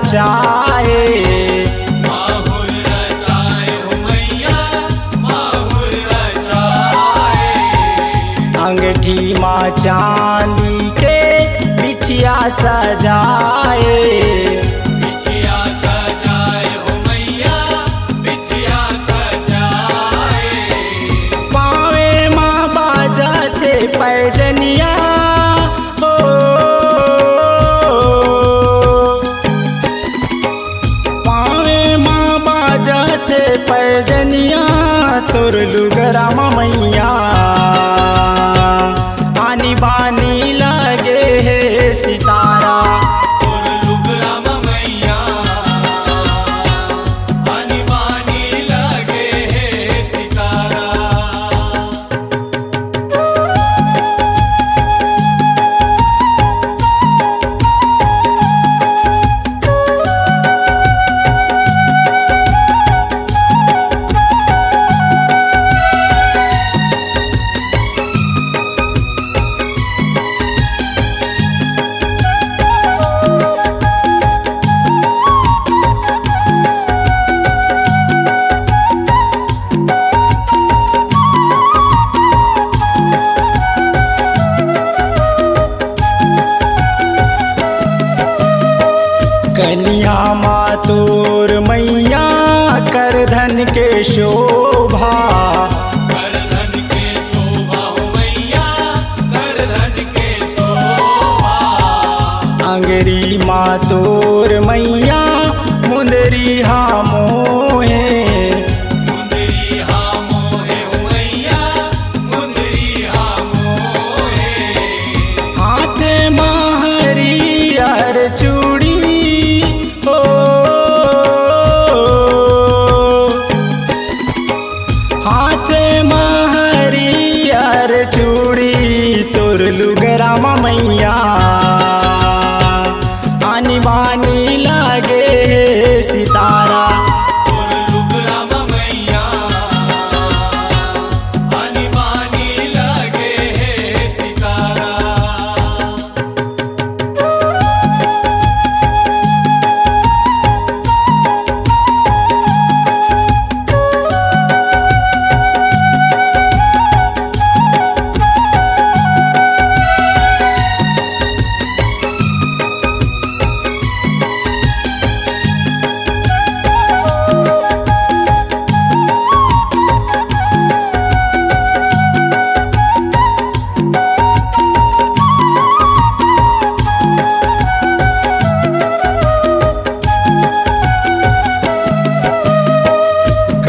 रचाए। माहुर रचाए हो मैया माहुर रचाए। अंगठी माँ चांदी के बिछिया सजाए। बिछिया सजाए हो मैया बिछिया सजाए। पावे माँ बाजते पैजनिया हो, पावे माँ बाजते पैजनिया तोर लुगरा मैया आनी बानी लगे है सितारा। और लुगरा मैया आनी बानी लगे है सितारा। कन्या माँ तोर मैया कर धन के शोभा। कर धन के शोभा हो मैया कर धन के शोभा। अंगरी माँ तोर मैया मुंदरी हा मोहे। मुंदरी हा मोहे हो मैया मुंदरी हा मोहे। हाथे माँ हरियर चूड़ी हो, हाथे माँ हरियर चूड़ी तोर लुगरा मैया आनी बानी लगे सितारा। और लुगरा मैया आनी बानी लगे है सितारा।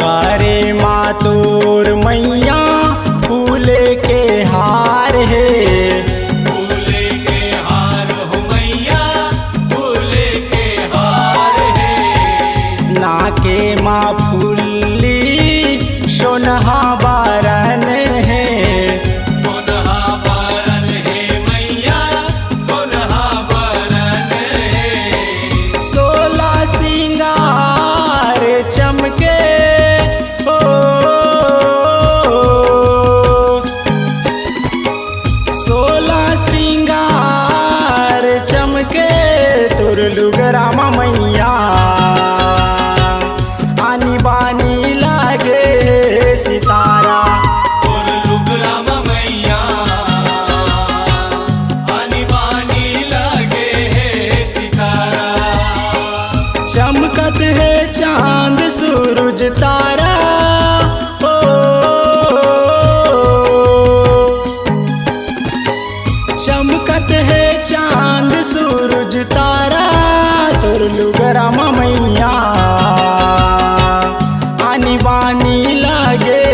करे माँ तोर मैया फूले के हार है। फूले के हार हो मैया फूले के हार है। नाके माँ फूली सोनहा बारन है। सोनहा बरन है मैया सोनहा बरन है। 16 सिंगार चमके हो, 16 श्रृंगार चमके तोर लुगरा मैया आनी बानी लगे सितारा। और लुगरा मैया आनी बानी लगे है सितारा। चमकत है चांद सूरज तारा हो, चमकत है चांद सूरज तारा तोर लुगरा मैया आनी बानी लगे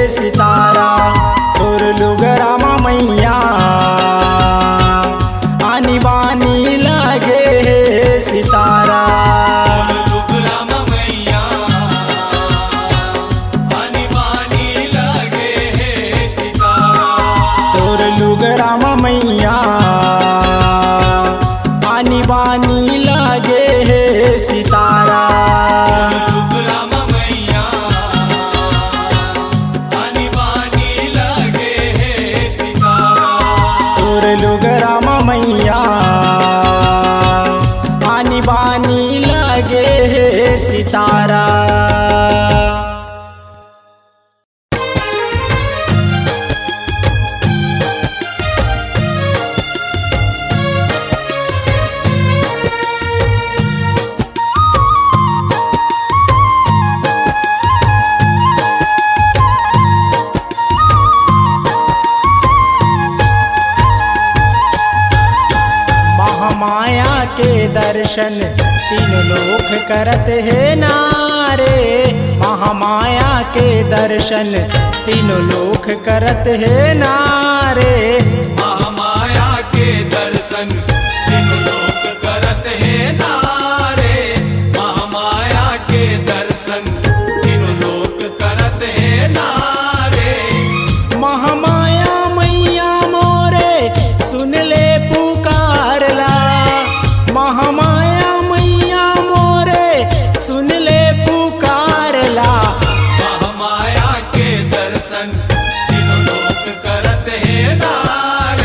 सितारा। तोर लुगरा मैया आनी बानी लगे सितारा। लुगरा मैया आनी बानी लगे है सितारा। तोर लुगरा मैया आनी बानी लगे सितारा। लुगरा मैया आनी बानी लगे है सितारा। तोर लुगरा मैया आनी बानी के दर्शन तीनों लोक करत है नारे। महामाया के दर्शन तीनों लोक करत है नारे। महामाया के दर्शन तीनों लोक करत है नारे। महामाया के दर्शन तीनों लोक करत है नारे। महामाया मैया मोरे सुन ले पुकारला। महामाया मैया मोरे सुन ले पुकारला। महामाया के दर्शन तीनों लोक करत है नारे।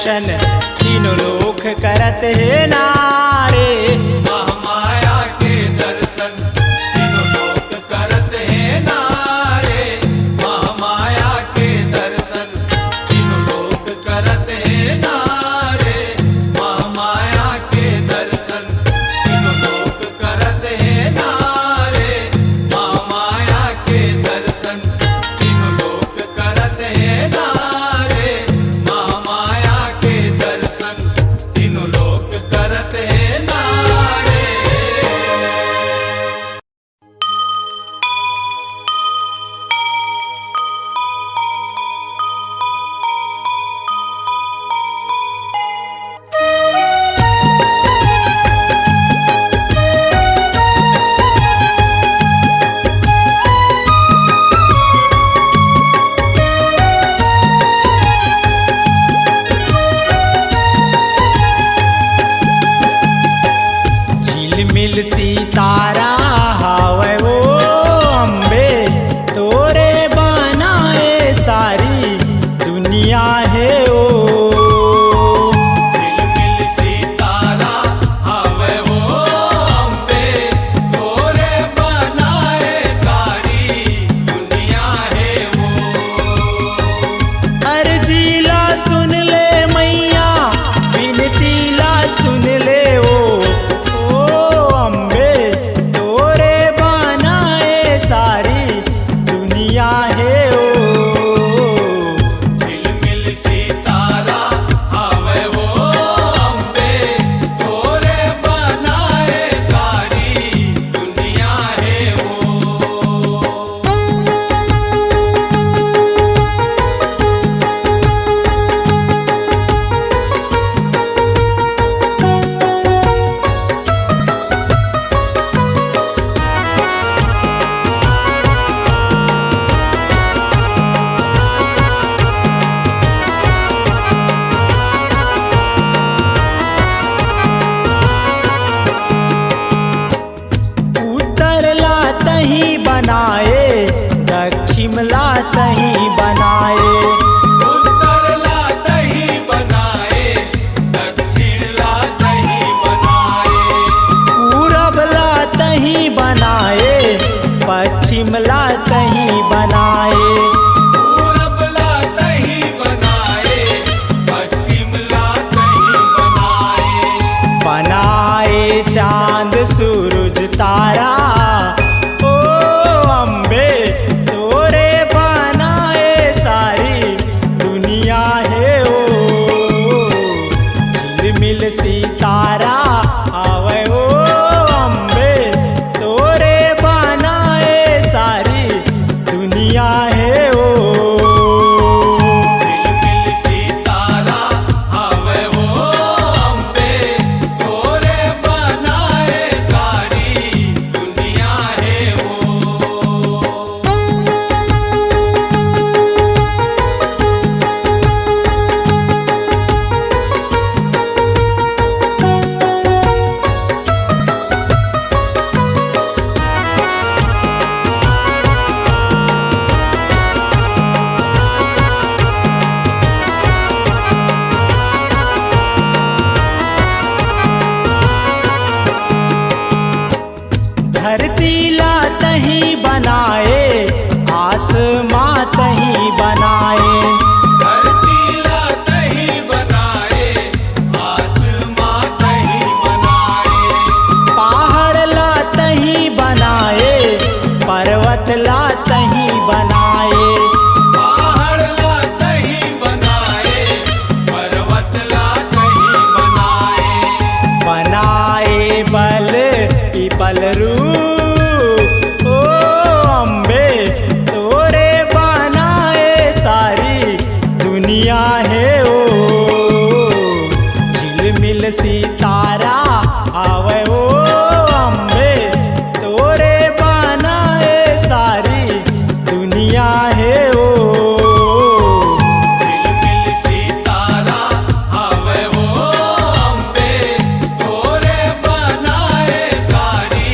दर्शन तीनों लोक करत है नारे। महामाया के दर्शन तीनों लोक करत है नारे। महामाया के दर्शन तीनों लोक करत है नारे। महामाया के दर्शन तीनों लोक करत है नारे। महामाया के दर्शन तीनों लोक करत है नारे। महामाया के दर्शन तीनों लोक करत है नारे। झिलमिल सितारा हवे वो अम्बे तोरे बनाए सारी दुनिया है ओ। झिलमिल सितारा हवे वो अम्बे तोरे बनाए सारी दुनिया है वो। अर्जीला सुन ले मैया विनती ला सुन ले ओ अम्बे तोरे बनाए सारी दुनिया है ओ। झिलमिल सितारा हवे वो अम्बे तोरे बनाए सारी दुनिया है वो। उत्तर ला तही बनाए दक्षिण ला तही बनाए। उत्तर ला तही बनाए दक्षिण ला तही बनाए। पूरब ला तही बनाए पश्चिम ला तही बनाए। पूरब ला तही बनाए पश्चिम ला तही बनाए। बनाए चांद सूरज तारा ओ अम्बे तोरे बनाए सारी दुनिया है ओ। झिलमिल सितारा आवे ओ अम्बे तोरे बनाए सारी दुनिया है ओ। झिलमिल सितारा हवे वो अम्बे तोरे बनाए सारी दुनिया है वो। धरती ला तही बनाए आसमां तही बनाए। धरती ला तही बनाए आसमां तही बनाए। पहाड़ ला तही बनाए पर्वत ला तही बनाए। पहाड़ ला तही बनाए पर्वत ला तही बनाए। बनाए बल पीपल रूप ओ अम्बे तोरे बनाए सारी दुनिया है ओ। झिलमिल सितारा आवे ओ अम्बे तोरे बनाए सारी दुनिया है ओ। झिलमिल सितारा हवे वो अम्बे तोरे बनाए सारी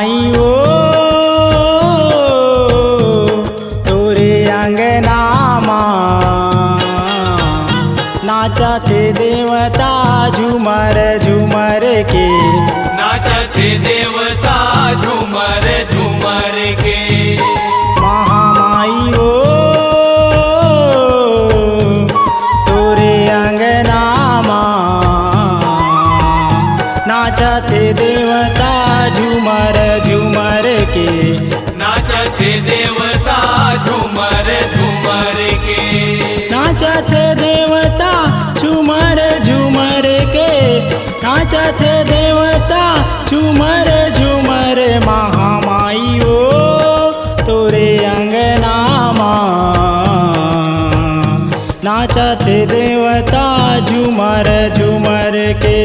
माई ओ तोरे अंगना नाचते देवता झूमर झूमर के नाचते देवता झूमर झूमर के महामाई ओ तोरे अंगना नाचते देवता झूमर झूमर के नाचते देवता झूमर झूमर के नाचते देवता झूमर झूमर के नाचते देवता झूमर झूमर महामाई ओ तोरे अंगना नाचते देवता झूमर झूमर के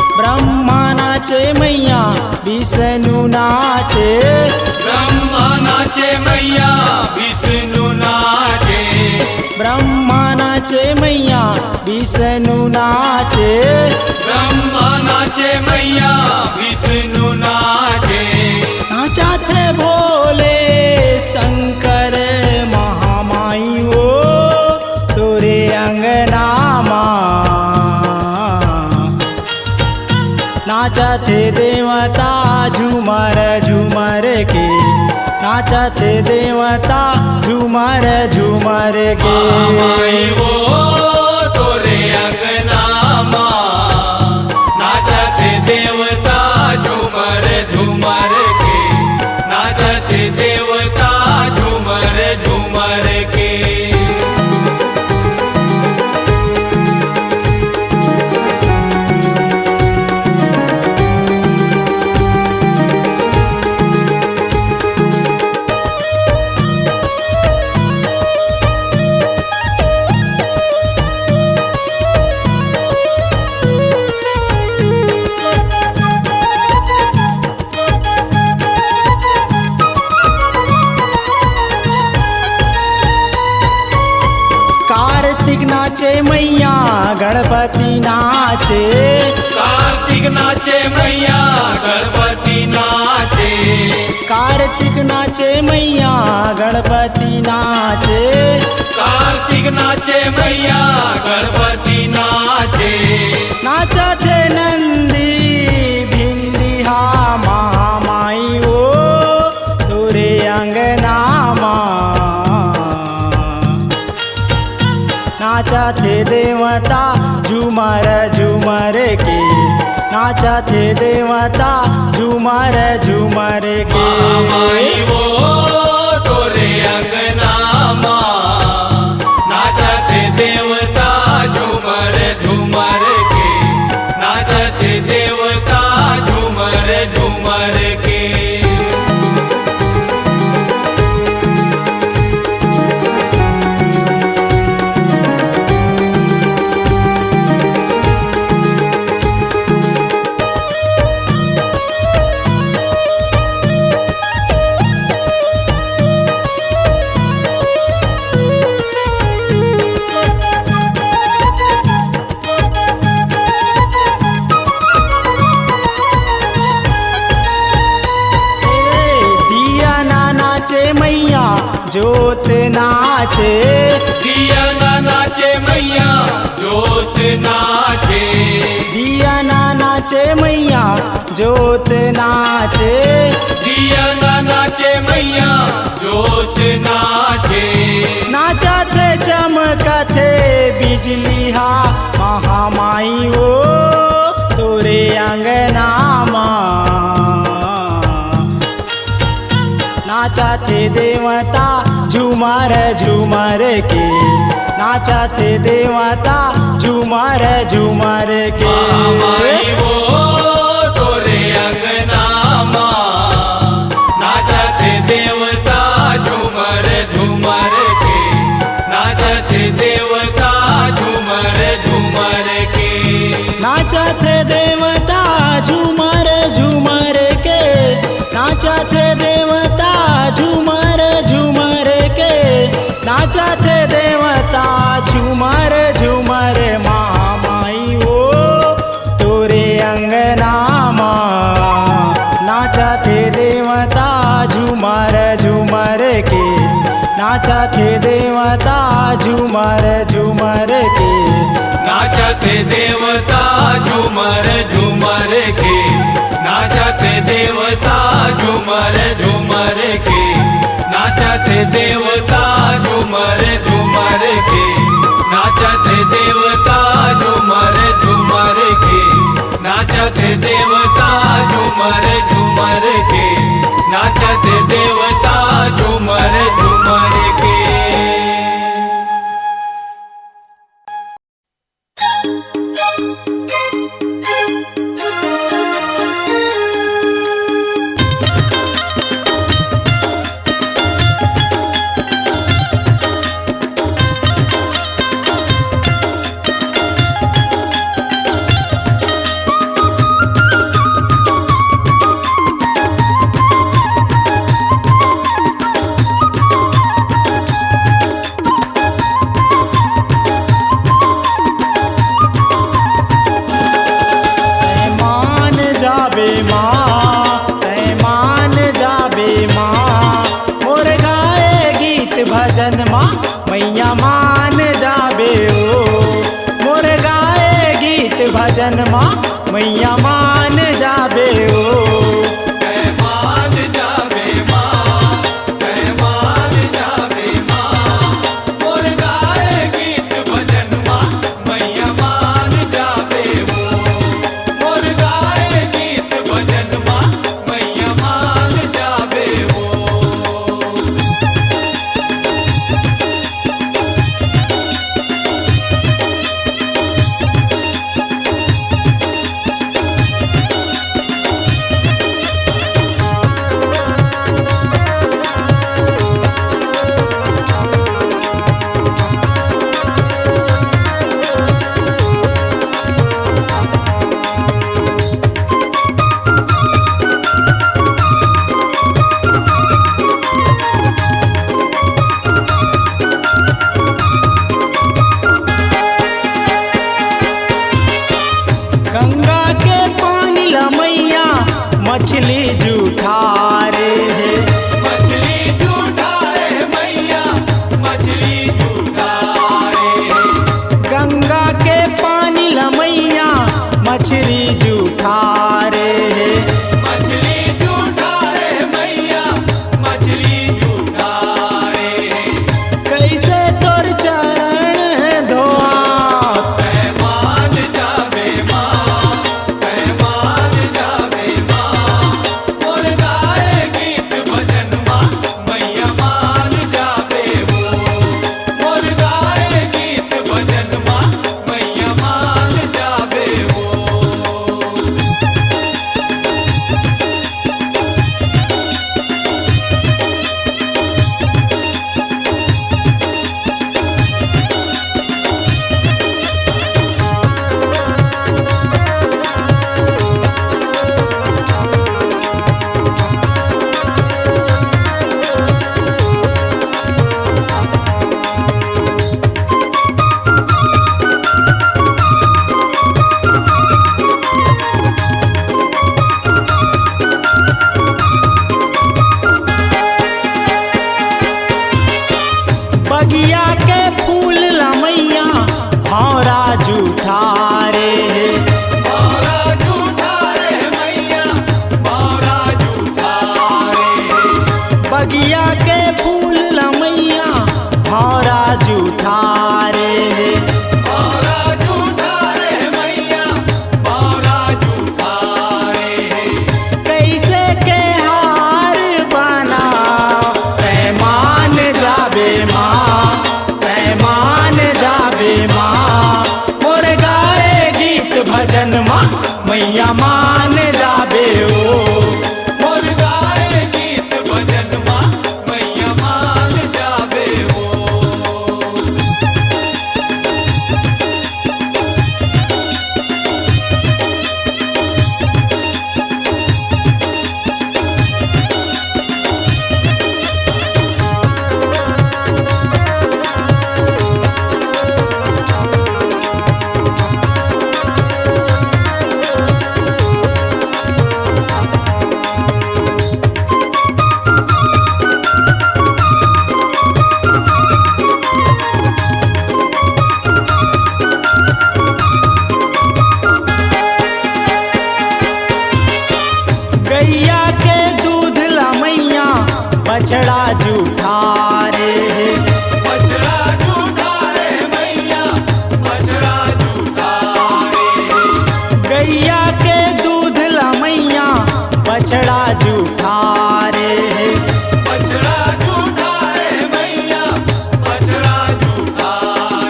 नाचे मैया विष्णु नाचे ब्रह्मा नाचे मैया विष्णु नाचे ब्रह्मा नाचे मैया विष्णु नाचे ब्रह्मा नाचे मैया विष्णु नाचे नाचते भोले शंकर महामाई ओ तोरे अंगना नाचते देवता झूमर झूमर के नाचते देवता झूमर झूमर के महामाई ओ तोरे अंगना नाचते देवता झूमर झूमर के नाचते देवता झूमर झूमर के कार्तिक नाचे मैया गणपति नाचे कार्तिक नाचे मैया गणपति नाचे कार्तिक नाचे मैया गणपति नाचे कार्तिक नाचे मैया गणपति नाचे नाचते नंदी भिंडिहा महामाई ओ तोरे अंगना नाचते देवता झूमर झूमर के नाचते देवता झूमर झूमर के महामाई ओ तोरे अंगना नाचते देवता झूमर झूमर के नाचते देवता झूमर झूमर के जोत नाचे दिया नाचे मैया जोत नाचे दिया नाचे मैया जोत नाचे दिया नाचे मैया जोत नाचे नाचते चमकते बिजली हा महामाई ओ तोरे अंगना नाचते देवता झूमर झूमर के नाचते देवता झूमर झूमर के महामाई ओ देवता झूमर झूमर के, नाचा थे देवता झूमर झूमर के, नाचा थे देवता झूमर झूमर। माई वो तोरे अंगना माँ, नाचा थे देवता झूमर झूमर के, नाचा थे देवता झूमर झूमर के, नाचते देवता झूमर झूमर के, नाचते देवता झूमर झूमर के, नाचते देवता झूमर झूमर के, नाचते देवता झूमर झूमर के, नाचते देवता झूमर झूमर के, नाचते देवता झूमर झूमर के। भजन माँ मैया मान जाबे ओ, मोर गाए गीत भजन माँ मैया मान जाबे ओ। गंगा के पानी ला मैया मछली जूठा रे है, मछली जूठा रे मैया, मछली जूठा रे। गंगा के पानी ला मैया मछली जूठा रे है, मछली जूठा रे मैया, मछली जूठा रे। कैसे तोर चरण धोआ मान जाबे माँ, मान जाबे माँ, मोर गाए गीत भजन माँ मैया मान जाबे वो, मोर गाए गीत भजन माँ मैया मान जाबे वो। बगिया के फूल ला मैया भौरा जूठा रे है, भौरा जूठा रे मैया, भौरा जूठा रे। बगिया के फूल ला मैया भौरा जूठा रे है, भौरा जूठा रे मैया, भौरा जूठा रे। कैसे के हार बना पैमान जाबे माँ, पैमान जाबे माँ, मोर गाए गीत भजन माँ मैया मान जाबे ओ। मोर गाए गीत भजन माँ मैया मान जाबे वो। बछड़ा जूठा रे। बछड़ा झूठा रे मैया, बछड़ा झूठा रे। गैया के दूध ला मैया बछड़ा जूठा रे। बछड़ा झूठा रे मैया, बछड़ा झूठा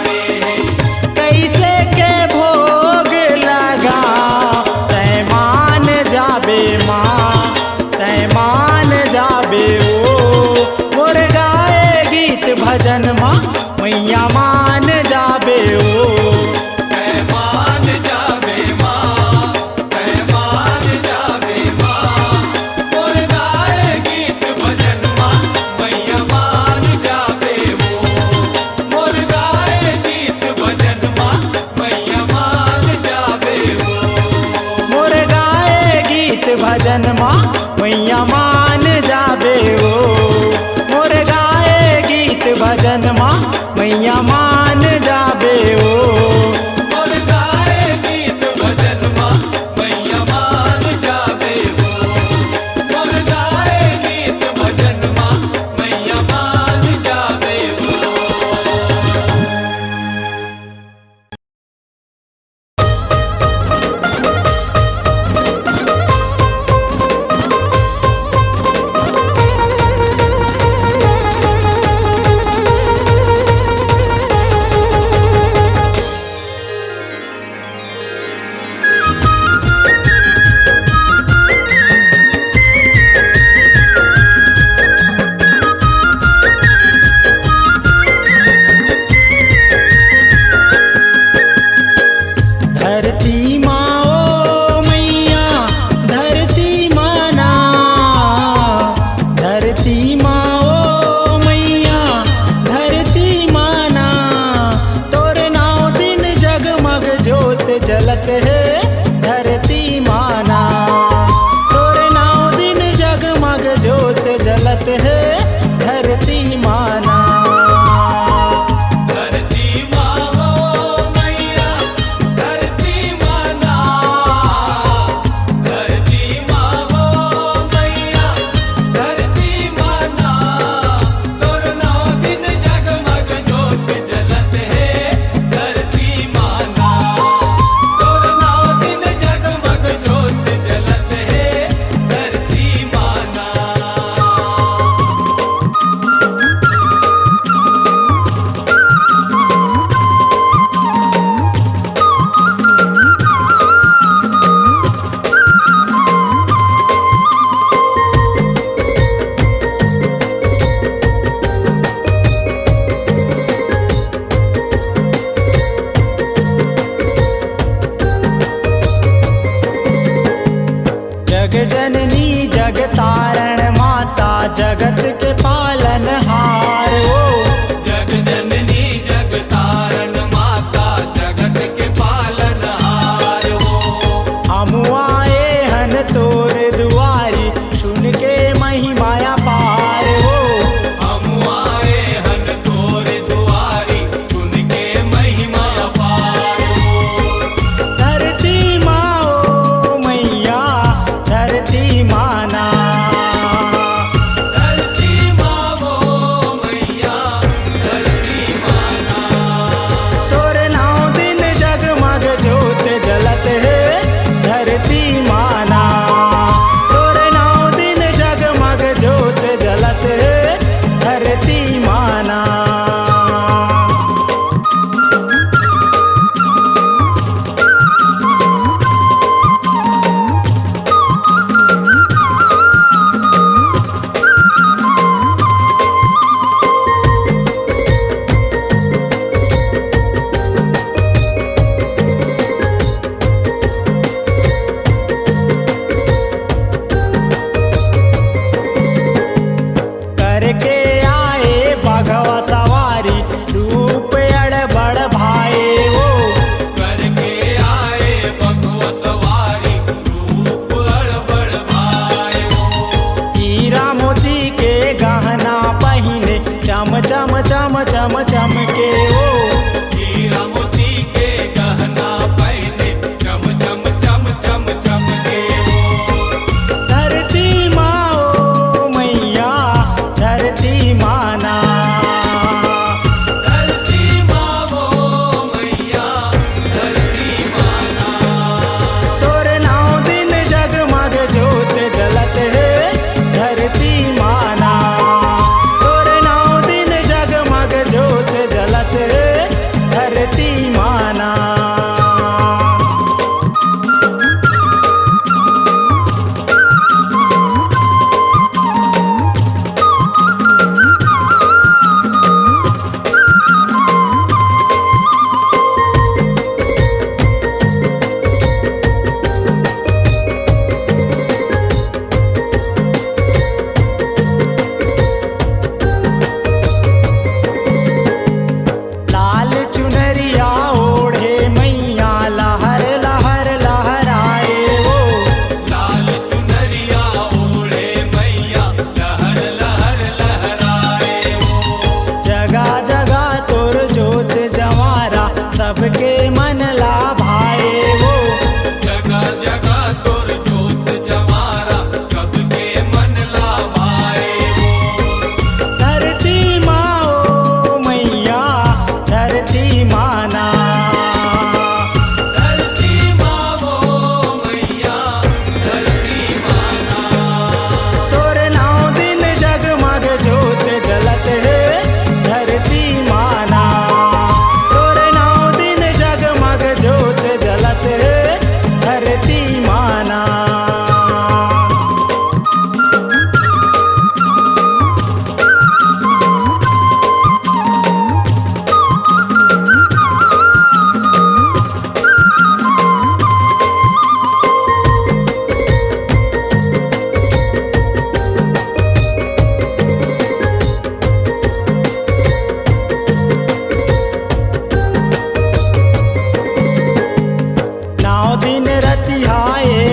रे। कैसे के भोग लगा तै मान जाबे माँ, तै मान जाबे ओ। मोर गाए गीत भजन माँ मैया मान जाबे ओ। तै मान जाबे माँ, तै मान जाबे माँ। मोर गाए गीत भजन माँ मैया मान जाबे वो। मोर गाए गीत भजन माँ मैया मान जाबे वो। मोर गाए गीत भजन माँ मैया मान जाबे ओ। मोर गाए गीत भजन माँ मैया मान जाबे ओ। मोर गाए गीत भजन माँ मैया मान जाबे वो। मोर गाए गीत भजन माँ मैया मान जाबे वो। धरती माँ ओ मैया धरती माना, धरती माँ ओ मैया धरती माना। तोर नाव दिन जगमग जोत जलत है धरती माना। तोर नाव दिन जगमग जोत जलत है धरती माना। धरती माँ ओ मैया धरती माना। धरती माँ ओ मैया धरती माना। तोर नौ दिन जगमग जोत जलत है धरती माना। तोर नौ दिन जगमग जोत जलत है धरती माना। जग जननी जग तारण माता जगत के पालन हार ओ। जग जननी जग तारण माता जगत के पालन हार हो। हम आए हन तोर दुआरी सुन के महिमाया पार हो। हम आए हन तोर दुआरी सुन के महिमा अपार हो। धरती माँ ओ मैया धरती माना। धरती धरती माना।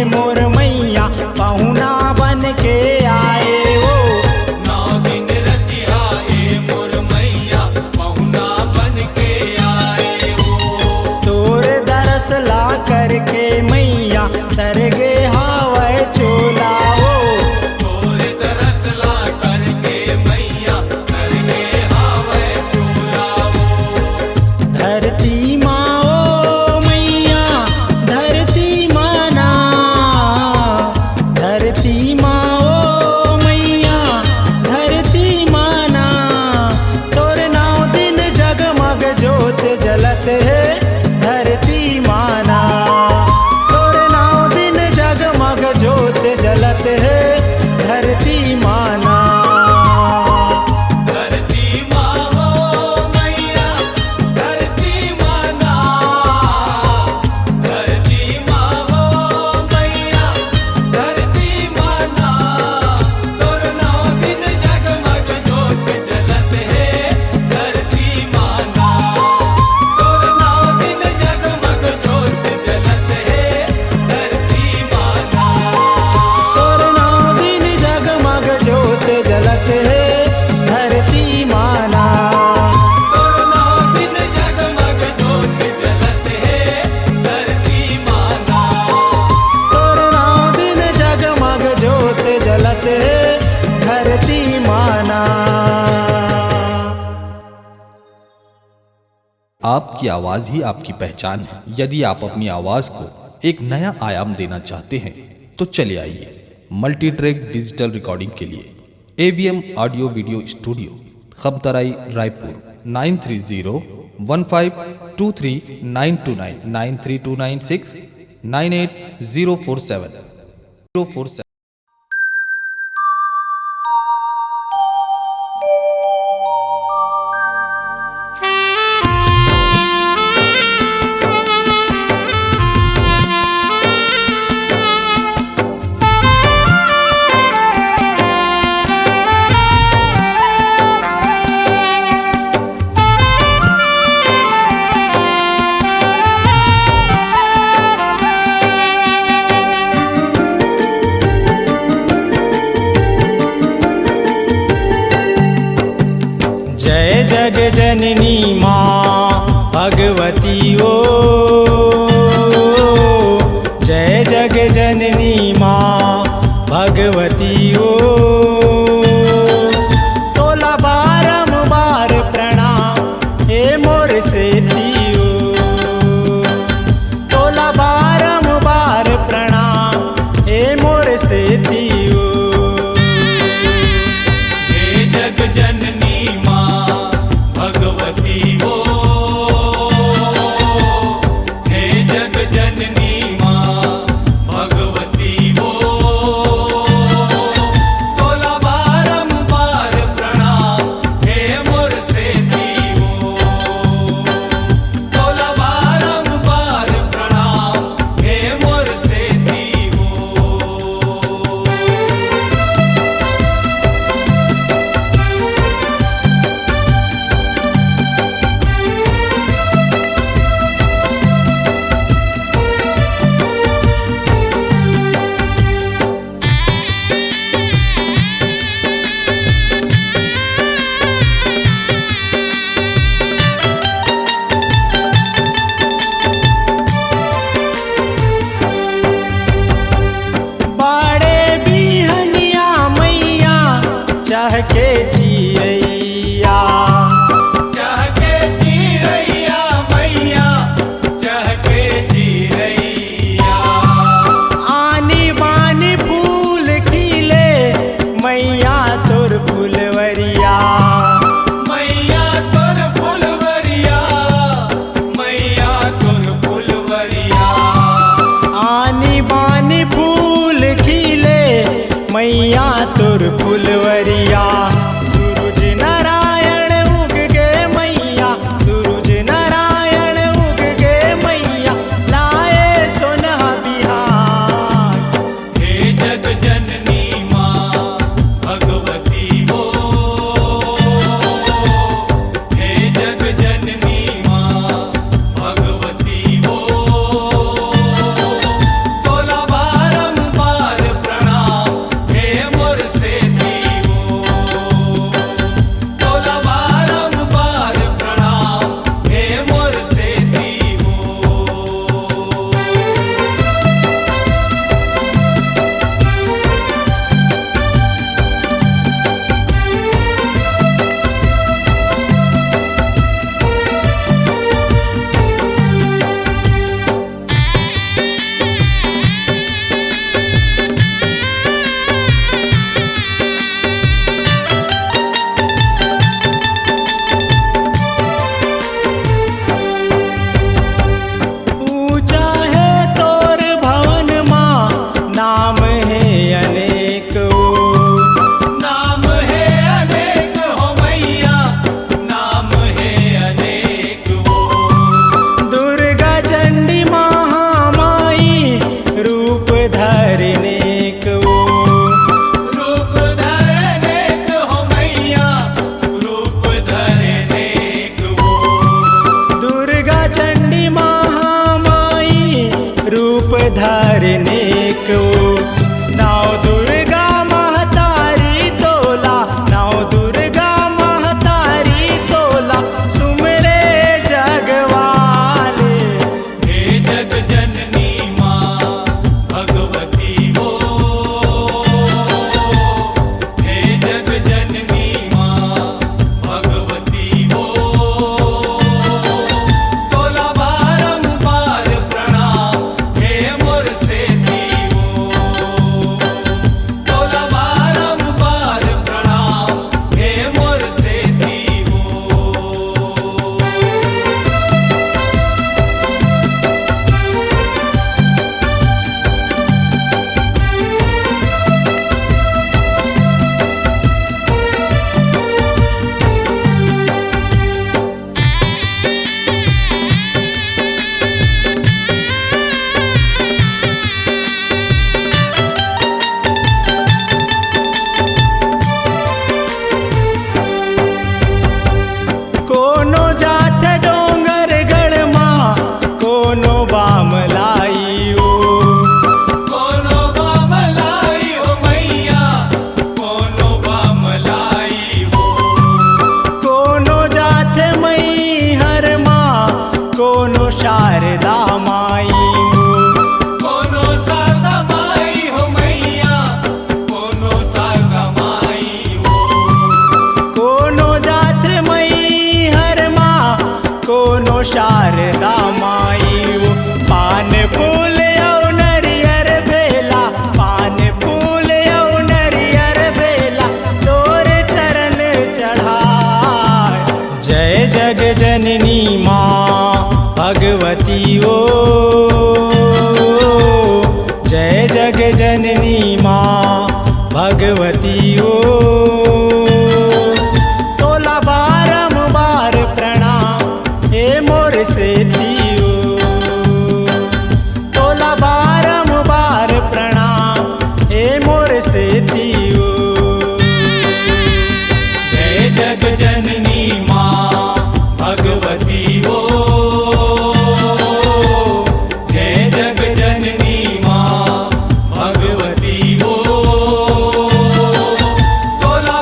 मोर मैया पहुना बन के आए हो। 9 दिन रतिहाए मोर मैया पहुना बन के आए हो। तोर दरस ला करके मैया तर गे हावै चोला हो। तोर दरस ला करके मैया तर गे हावै चोला हो। धरती माँ ओ मैया धरती माना। धरती माँ ओ मैया धरती माना। तोर 9 दिन जगमग ज्योत जलत है धरती माना। तोर 9 दिन जगमग ज्योत जलत है धरती माना। धरती माँ हो मैया धरती माना। धरती माँ हो मैया धरती माना। तोर 9 दिन जगमग ज्योत जलत है धरती माना। तोर 9 दिन जगमग ज्योत जलत है धरती माना। तोर 9 दिन जगमग ज्योत जलत है धरती माना। तोर 9 दिन जगमग ज्योत जलत है धरती माना। तोर 9 दिन जगमग ज्योत जलत है धरती माना। आपकी आवाज़ ही आपकी पहचान है। यदि आप अपनी आवाज़ को एक नया आयाम देना चाहते हैं तो चले आइए मल्टी ट्रैक डिजिटल रिकॉर्डिंग के लिए AVM audio video studio Khamtarai Raipur 9301523929 93296 98047 047। जय जग जननी माँ भगवती ओ। जय जग जननी माँ भगवती ओ। तोला बारंबार प्रणाम हे मोर सेती ओ। तोला बारंबार प्रणाम हे मोर सेती ओ। हे जग जननी माँ भगवती हो। हे जग जननी माँ भगवती हो। मैया तुर फुलवरिया सूरज नारायण उग गे मैया सूरज नारायण उग गे मैया लाए सोना बिहार। हे जग जननी माँ भगवती हो, हे जग जननी माँ भगवती हो, तोला बारंबार प्रणाम हे मोर सेती हो, तोला बारंबार प्रणाम हे मोर सेती हो। ऊंचा है तोर भवन माँ नाम है अनेक ओ। नाम है अनेक हो मैया, नाम है अनेक हो, दुर्गा चंडी महामाई रूप धरनेक ओ। रूप धरनेक हो मैया, रूप धरनेक हो, दुर्गा चंडी महामाई रूप धरनेक ओ। नाव दुर्गा महतारी तोला नाव दुर्गा महतारी तोला सुमरे जगवाले। हे जग जननी माँ भगवती हो, हे जग जननी माँ भगवती हो, तोला बारंबार प्रणाम हे मोर सेती हो, तोला बारंबार प्रणाम हे मोर सेती हो। कोनो जात डोंगर गढ़ माँ कोनो बामलाई ओ। कोनो बामलाई हो मैया, कोनो बामलाई हो, कोनो जात मई हर माँ कोनो शारदा माई ओ। कोनो सारदा माई हो मैया, कोनो सारदा माई हो, कोनो जात मई हर माँ कोनो शारदा माई ओ। पान फूल औ नरियर बेला पान फूल औ नरियर बेला तोर चरण चढ़ाए। जय जग जननी माँ भगवती ओ। जय जग जननी माँ भगवती ओ। तोला बारंबार प्रणाम हे मोर सेती ओ। तोला बारंबार प्रणाम हे मोर सेती ओ। जय जग जननी माँ भगवती हो, जय जग जननी माँ भगवती हो, तोला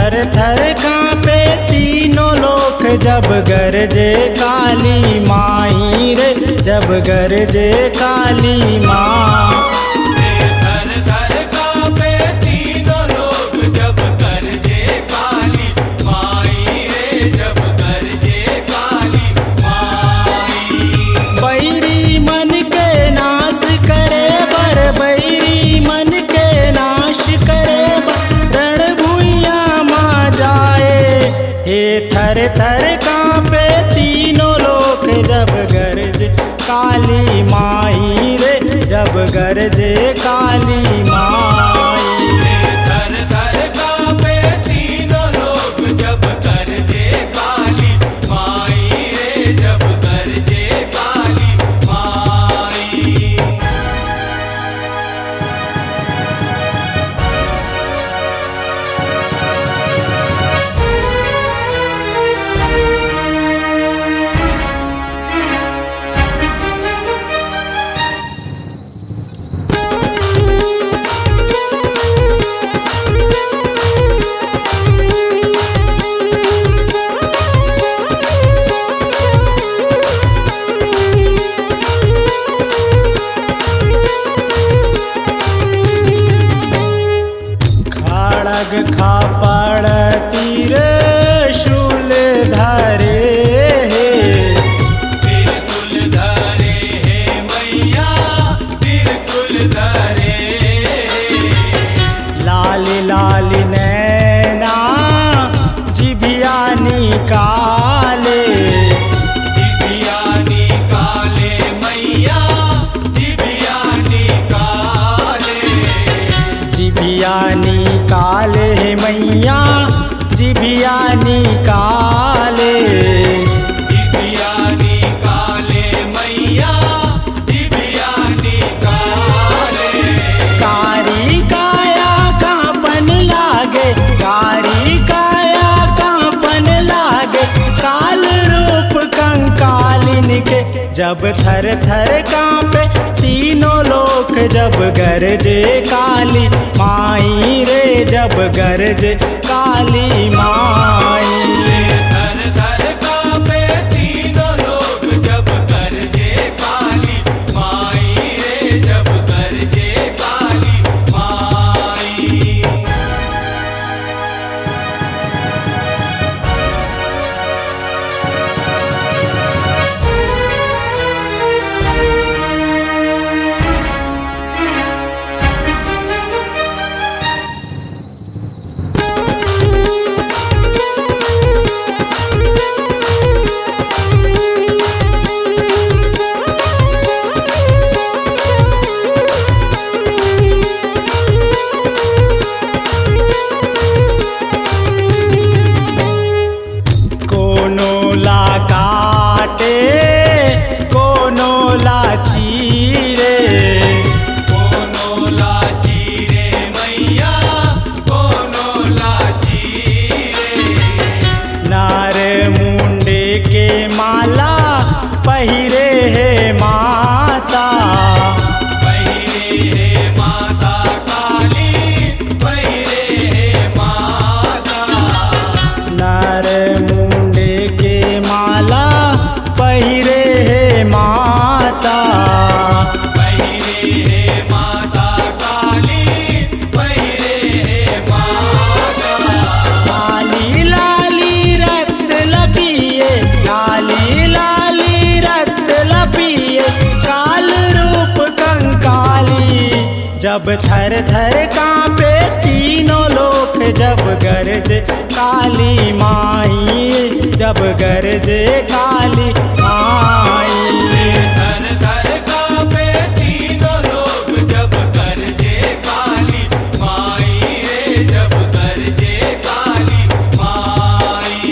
थर थर कांपे तीनों लोक जब गरजे काली माई रे, जब गरजे काली माँ। थर थर कांपे तीनों लोग जब गरजे काली माई रे, जब गरजे काली माई। बैरी मन के नाश करे बर, बैरी मन के नाश करे बर, रणभुइया माँ जाए। हे थर थर कांपे तीनों लोक जब गरजे काली माई रे, जब गरजे काली माई। थर थर कांपे तीनों लोग जब गरजे काली माई रे, जब गरजे काली माई। खड़ग खापड़ तीर शूल धरे हे, त्रिशूल धरे हे मैया, त्रिशूल धरे। लाल लाल नैना जिभिया निकाले, जिभिया निकाले मैया, जिभिया निकाले। जिभिया निकाले मैया, जिभिया निकाले। जिभिया निकाले मैया, जिभिया निकाले। कारी काया कांपन लागे, कारी काया कांपन लागे, काल रूप कंकालिन के जब थर थर कांपे तीनों लोक जब गरजे काली माई रे, जब गरजे काली माई। थर थर कांपे तीनों लोग जब गरजे काली माई रे, जब गरजे काली माई। कोनो ला काटे, कोनो ला चीरे, कोनो लाची रे मैया, कोनो लाची रे। नार मुंडे के माला पहिरे है माता, पहिरे हे माता काली, पहिरे हे माता। नार मुंडे के माला पहिरे है माता। पहिरे हे माता काली, पहिरे हे माता। लाली लाली रक्त लपिए, लाली लाली रक्त लपिए, काल रूप कंकाली जब थर थर कांपे तीनों लोक जब गरजे काली माई, जब गरजे काली माई। थर थर कांपे तीनों लोग जब गरजे काली माई रे, जब गरजे काली माई।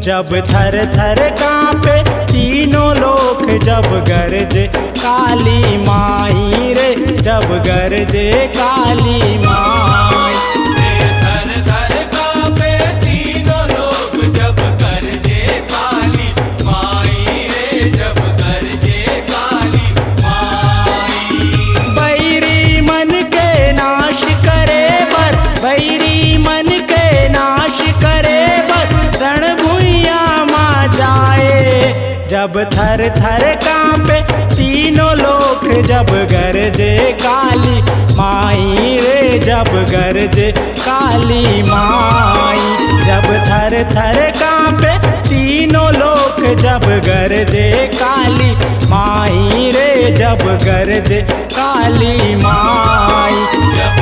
जब थर थर कांपे तीनों लोक, जब गरजे काली माई रे, जब गरजे काली माई। थर थर कांपे तीनों लोग, जब गरजे काली माई रे, जब गरजे काली माई। बैरी मन के नाश करे बर, बैरी मन के नाश करे बर, रणभुइया माँ जाए। जब थर थर कांपे तीनों लोक, जब गरजे काली माई रे, जब गरजे काली माई। जब थर थर कांपे तीनों लोक, जब गरजे काली माई रे, जब गरजे काली माई। जब